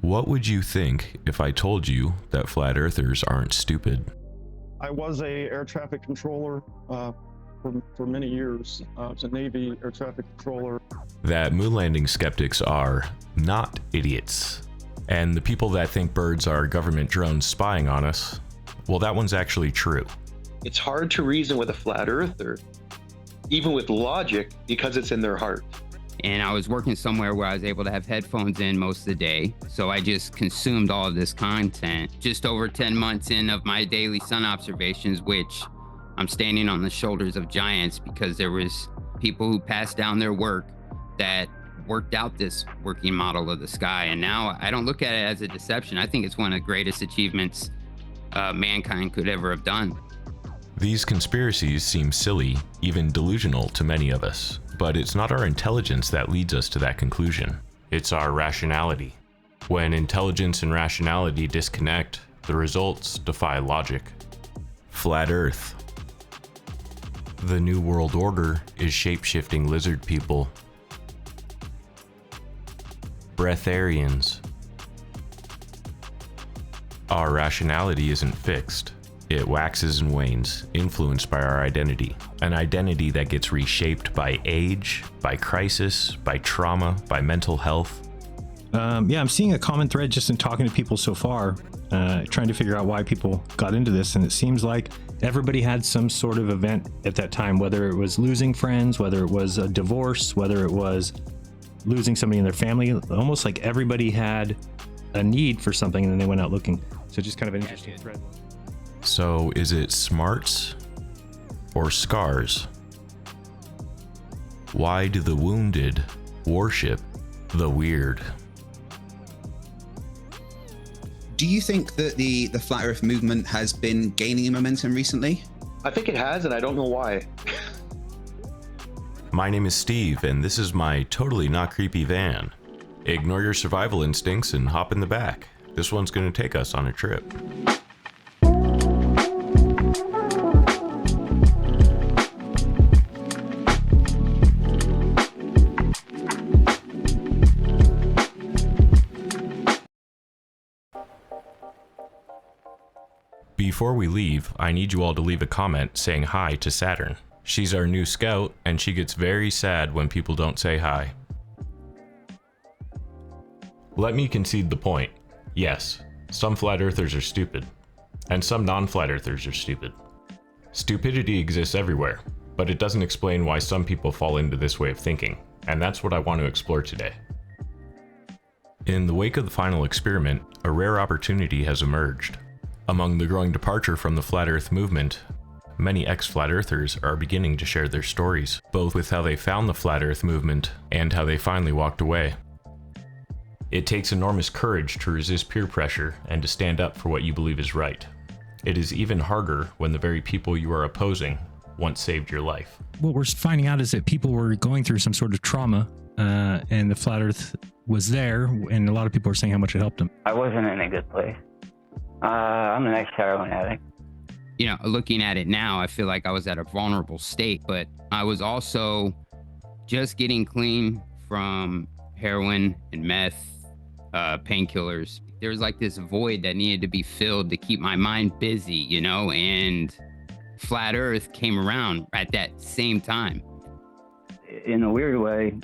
What would you think if I told you that flat earthers aren't stupid? I was a air traffic controller for many years. I was a Navy air traffic controller. That moon landing skeptics are not idiots. And the people that think birds are government drones spying on us, well, that one's actually true. It's hard to reason with a flat earther, even with logic, because it's in their heart. And I was working somewhere where I was able to have headphones in most of the day. So I just consumed all of this content. Just over 10 months in of my daily sun observations, which I'm standing on the shoulders of giants because there was people who passed down their work that worked out this working model of the sky. And now I don't look at it as a deception. I think it's one of the greatest achievements mankind could ever have done. These conspiracies seem silly, even delusional to many of us, but it's not our intelligence that leads us to that conclusion. It's our rationality. When intelligence and rationality disconnect, the results defy logic. Flat Earth. The New World Order is shape-shifting lizard people. Breatharians. Our rationality isn't fixed. It waxes and wanes, influenced by our identity. An identity that gets reshaped by age, by crisis, by trauma, by mental health. Yeah, I'm seeing a common thread just in talking to people so far, trying to figure out why people got into this. And it seems like everybody had some sort of event at that time, whether it was losing friends, whether it was a divorce, whether it was losing somebody in their family. Almost like everybody had a need for something and then they went out looking. So just kind of an interesting thread. So is it smarts or scars? Why do the wounded worship the weird? Do you think that the Flat Earth movement has been gaining momentum recently? I think it has, and I don't know why. My name is Steve, and this is my totally not creepy van. Ignore your survival instincts and hop in the back. This one's going to take us on a trip. Before we leave, I need you all to leave a comment saying hi to Saturn. She's our new scout, and she gets very sad when people don't say hi. Let me concede the point. Yes, some flat earthers are stupid, and some non-flat earthers are stupid. Stupidity exists everywhere, but it doesn't explain why some people fall into this way of thinking, and that's what I want to explore today. In the wake of the final experiment, a rare opportunity has emerged. Among the growing departure from the flat earth movement, many ex-flat earthers are beginning to share their stories, both with how they found the flat earth movement and how they finally walked away. It takes enormous courage to resist peer pressure and to stand up for what you believe is right. It is even harder when the very people you are opposing once saved your life. What we're finding out is that people were going through some sort of trauma, and the flat earth was there, and a lot of people are saying how much it helped them. I wasn't in a good place. I'm an ex-heroin addict. You know, looking at it now, I feel like I was at a vulnerable state, but I was also just getting clean from heroin and meth, painkillers. There was like this void that needed to be filled to keep my mind busy, you know, and Flat Earth came around at that same time. In a weird way,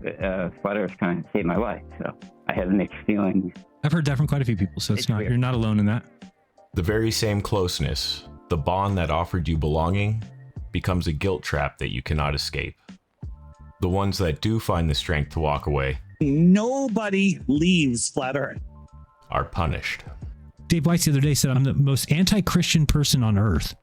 Flat Earth kind of saved my life, so I had mixed feelings. I've heard that from quite a few people, so it's not, you're not alone in that. The very same closeness, the bond that offered you belonging, becomes a guilt trap that you cannot escape. The ones that do find the strength to walk away, nobody leaves Flat Earth, are punished. Dave Weiss the other day said, I'm the most anti-Christian person on earth.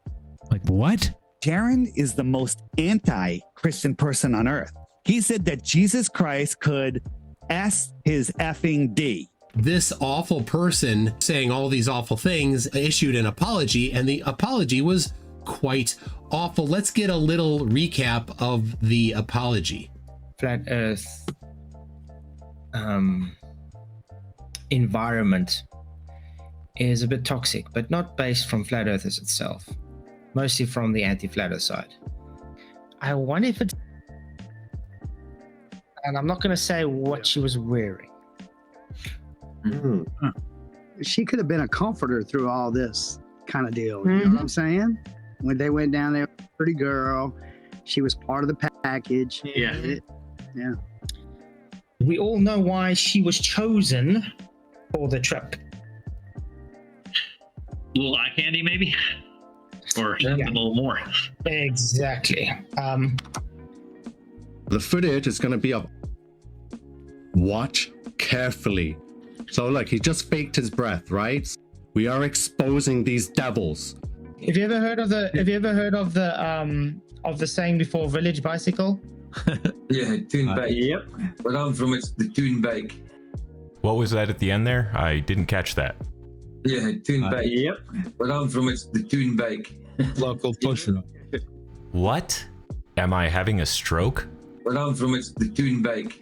Like, what? Jeran is the most anti-Christian person on earth. He said that Jesus Christ could S his effing D. This awful person saying all these awful things issued an apology, and the apology was quite awful. Let's get a little recap of the apology. Flat Earth environment is a bit toxic, but not based from Flat Earthers itself, mostly from the anti-Flat Earth side. I wonder if it's, and I'm not going to say what she was wearing. She could have been a comforter through all this kind of deal. You know what I'm saying? When they went down there, pretty girl, she was part of the package. Yeah. Yeah. We all know why she was chosen for the trip. A little eye candy, maybe? Or a little more. Exactly. The footage is going to be up. Watch carefully. So look, he just faked his breath, right? We are exposing these devils. Have you ever heard of the saying before village bicycle? Yeah, tune bike. Yep. Where I'm from, it's the tune bike. What was that at the end there? I didn't catch that. Yeah, tune bike. Yep. Where I'm from, it's the tune bike. Local pusher. What? Am I having a stroke? Where I'm from, it's the tune bike.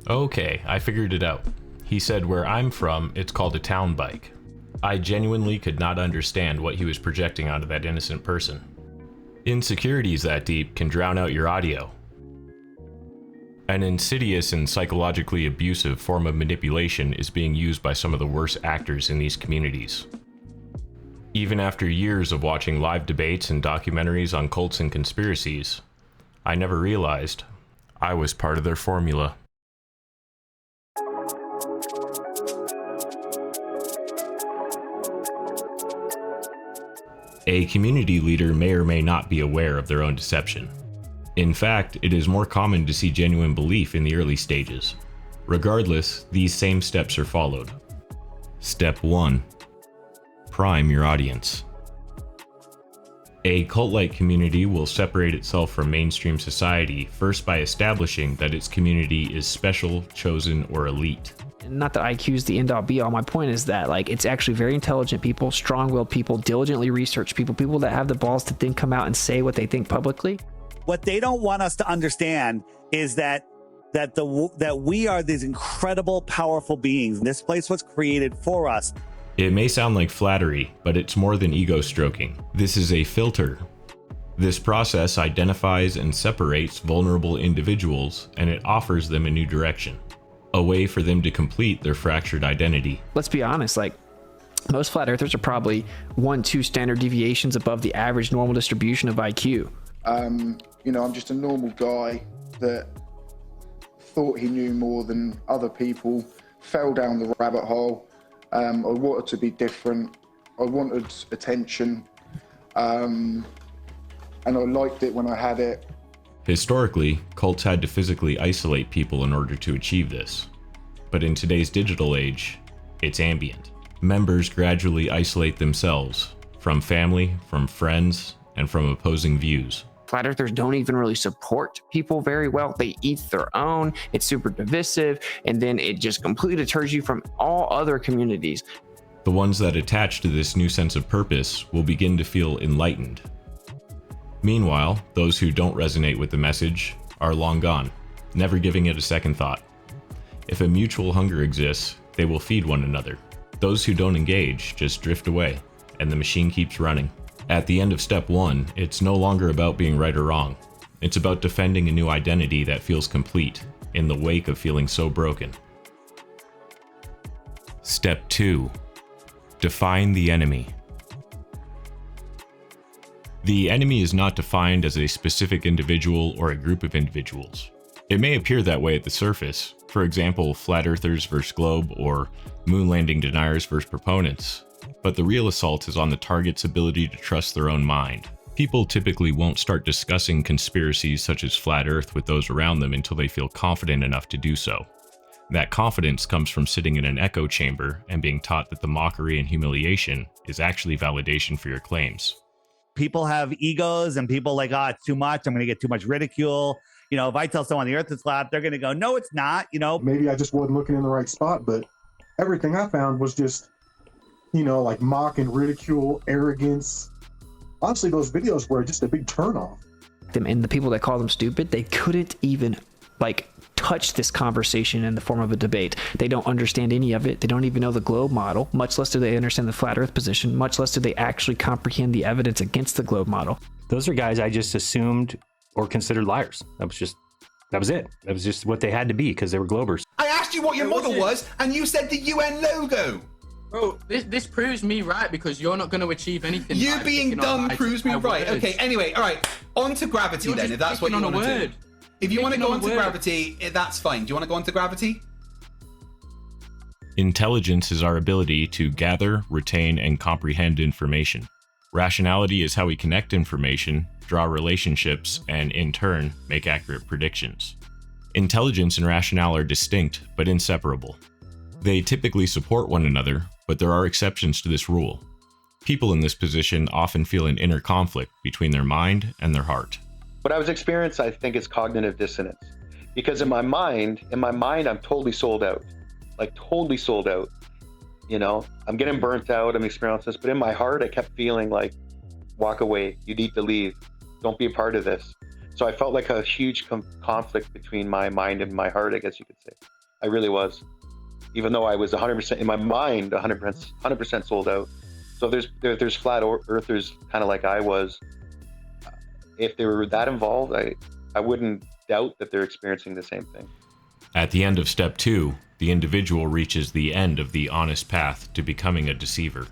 Okay, I figured it out. He said where I'm from, it's called a town bike. I genuinely could not understand what he was projecting onto that innocent person. Insecurities that deep can drown out your audio. An insidious and psychologically abusive form of manipulation is being used by some of the worst actors in these communities. Even after years of watching live debates and documentaries on cults and conspiracies, I never realized I was part of their formula. A community leader may or may not be aware of their own deception. In fact, it is more common to see genuine belief in the early stages. Regardless, these same steps are followed. Step 1. Prime your audience. A cult-like community will separate itself from mainstream society first by establishing that its community is special, chosen, or elite. Not that IQ is the end-all be-all. My point is that it's actually very intelligent people, strong-willed people, diligently researched people that have the balls to then come out and say what they think publicly. What they don't want us to understand is that we are these incredible, powerful beings. This place was created for us. It may sound like flattery, but it's more than ego stroking. This is a filter. This process identifies and separates vulnerable individuals, and it offers them a new direction, a way for them to complete their fractured identity. Let's be honest, most flat earthers are probably 1-2 standard deviations above the average normal distribution of IQ. I'm just a normal guy that thought he knew more than other people, fell down the rabbit hole. I wanted to be different. I wanted attention. And I liked it when I had it. Historically, cults had to physically isolate people in order to achieve this. But in today's digital age, it's ambient. Members gradually isolate themselves from family, from friends, and from opposing views. Flat earthers don't even really support people very well. They eat their own. It's super divisive, and then it just completely deters you from all other communities. The ones that attach to this new sense of purpose will begin to feel enlightened. Meanwhile, those who don't resonate with the message are long gone, never giving it a second thought. If a mutual hunger exists, they will feed one another. Those who don't engage just drift away, and the machine keeps running. At the end of step 1, it's no longer about being right or wrong. It's about defending a new identity that feels complete in the wake of feeling so broken. Step 2. Define the enemy. The enemy is not defined as a specific individual or a group of individuals. It may appear that way at the surface, for example, flat earthers versus globe or moon landing deniers versus proponents. But the real assault is on the target's ability to trust their own mind. People typically won't start discussing conspiracies such as flat earth with those around them until they feel confident enough to do so. That confidence comes from sitting in an echo chamber and being taught that the mockery and humiliation is actually validation for your claims. People have egos and people it's too much. I'm going to get too much ridicule. If I tell someone the earth is flat, they're going to go, no, it's not, Maybe I just wasn't looking in the right spot, but everything I found was just, mock and ridicule, arrogance. Honestly, those videos were just a big turnoff. And the people that call them stupid, they couldn't even touch this conversation in the form of a debate. They don't understand any of it. They don't even know the globe model, much less do they understand the flat earth position, much less do they actually comprehend the evidence against the globe model. Those are guys I just assumed or considered liars. That was it. That was just what they had to be because they were globers. I asked asked you what your model was, and you said the UN logo. Bro, this proves me right because you're not going to achieve anything. You being dumb proves me right. Okay, anyway, all right. On to gravity then, if that's what you want to do. If you want to go on to gravity, that's fine. Do you want to go on to gravity? Intelligence is our ability to gather, retain, and comprehend information. Rationality is how we connect information, draw relationships, and in turn, make accurate predictions. Intelligence and rationale are distinct, but inseparable. They typically support one another, but there are exceptions to this rule. People in this position often feel an inner conflict between their mind and their heart. What I was experiencing, I think, is cognitive dissonance. Because in my mind, I'm totally sold out. Like totally sold out. You know, I'm getting burnt out, I'm experiencing this, but in my heart, I kept feeling like, walk away, you need to leave. Don't be a part of this. So I felt like a huge conflict between my mind and my heart, I guess you could say. I really was. Even though I was 100% in my mind, 100% sold out. So there's flat earthers kind of like I was. If they were that involved, I wouldn't doubt that they're experiencing the same thing. At the end of step 2, the individual reaches the end of the honest path to becoming a deceiver.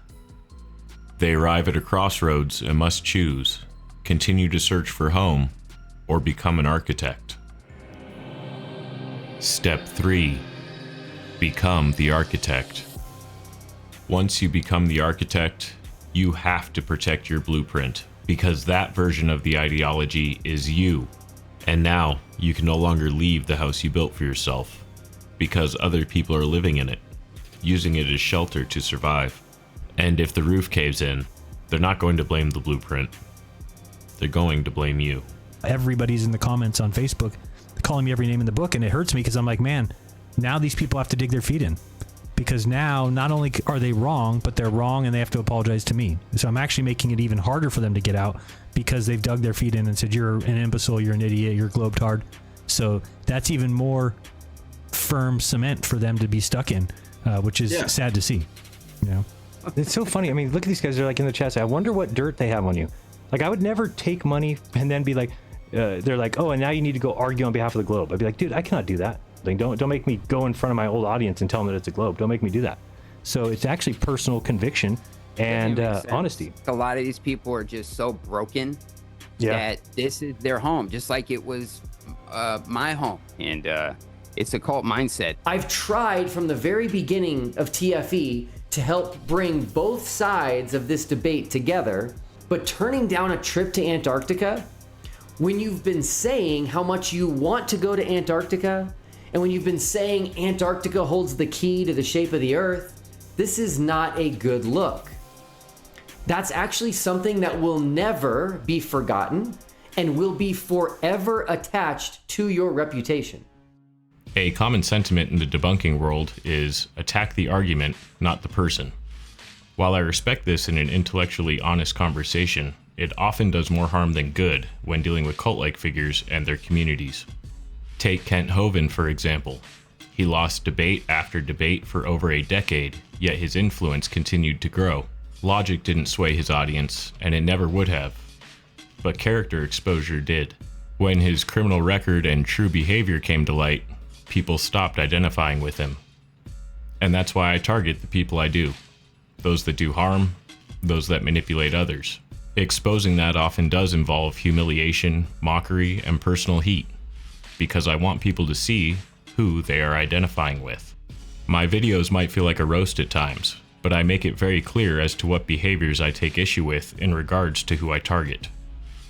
They arrive at a crossroads and must choose, continue to search for home, or become an architect. Step 3. Become the architect. Once you become the architect, you have to protect your blueprint, because that version of the ideology is you. And now, you can no longer leave the house you built for yourself, because other people are living in it, using it as shelter to survive. And if the roof caves in, they're not going to blame the blueprint. They're going to blame you. Everybody's in the comments on Facebook calling me every name in the book, and it hurts me because I'm like, man, now these people have to dig their feet in. Because now, not only are they wrong, but they're wrong and they have to apologize to me. So I'm actually making it even harder for them to get out because they've dug their feet in and said, you're an imbecile, you're an idiot, you're a globetard. So that's even more firm cement for them to be stuck in, which is sad to see. You know, it's so funny. I mean, look at these guys. They're like in the chat. Say, I wonder what dirt they have on you. Like, I would never take money and then be like, they're like, oh, and now you need to go argue on behalf of the globe. I'd be like, dude, I cannot do that. Like, don't make me go in front of my old audience and tell them that it's a globe. Don't make me do that. So it's actually personal conviction and honesty. A lot of these people are just so broken that this is their home, just like it was my home. And it's a cult mindset. I've tried from the very beginning of TFE to help bring both sides of this debate together, but turning down a trip to Antarctica, when you've been saying how much you want to go to Antarctica, and when you've been saying Antarctica holds the key to the shape of the Earth, this is not a good look. That's actually something that will never be forgotten and will be forever attached to your reputation. A common sentiment in the debunking world is attack the argument, not the person. While I respect this in an intellectually honest conversation, it often does more harm than good when dealing with cult-like figures and their communities. Take Kent Hovind, for example. He lost debate after debate for over a decade, yet his influence continued to grow. Logic didn't sway his audience, and it never would have. But character exposure did. When his criminal record and true behavior came to light, people stopped identifying with him. And that's why I target the people I do. Those that do harm, those that manipulate others. Exposing that often does involve humiliation, mockery, and personal heat, because I want people to see who they are identifying with. My videos might feel like a roast at times, but I make it very clear as to what behaviors I take issue with in regards to who I target.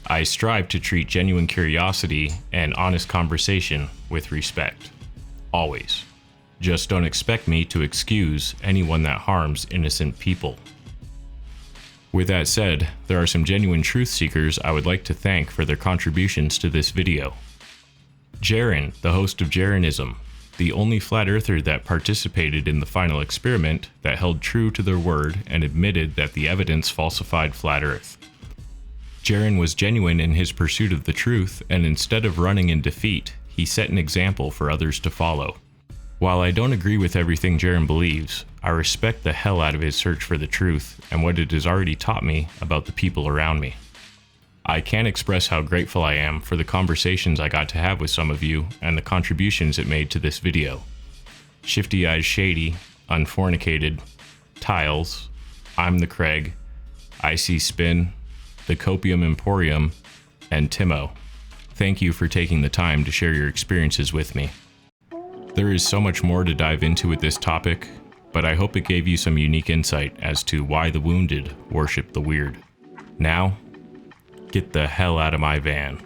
I strive to treat genuine curiosity and honest conversation with respect. Always. Just don't expect me to excuse anyone that harms innocent people. With that said, there are some genuine truth seekers I would like to thank for their contributions to this video. Jeran, the host of Jeranism, the only flat earther that participated in the final experiment that held true to their word and admitted that the evidence falsified flat earth. Jeran was genuine in his pursuit of the truth, and instead of running in defeat, he set an example for others to follow. While I don't agree with everything Jeran believes, I respect the hell out of his search for the truth and what it has already taught me about the people around me. I can't express how grateful I am for the conversations I got to have with some of you and the contributions it made to this video. Shifty Eyes Shady, Unfornicated, Tiles, I'm the Craig, Icy Spin, The Copium Emporium, and Timo. Thank you for taking the time to share your experiences with me. There is so much more to dive into with this topic, but I hope it gave you some unique insight as to why the wounded worship the weird. Now, get the hell out of my van.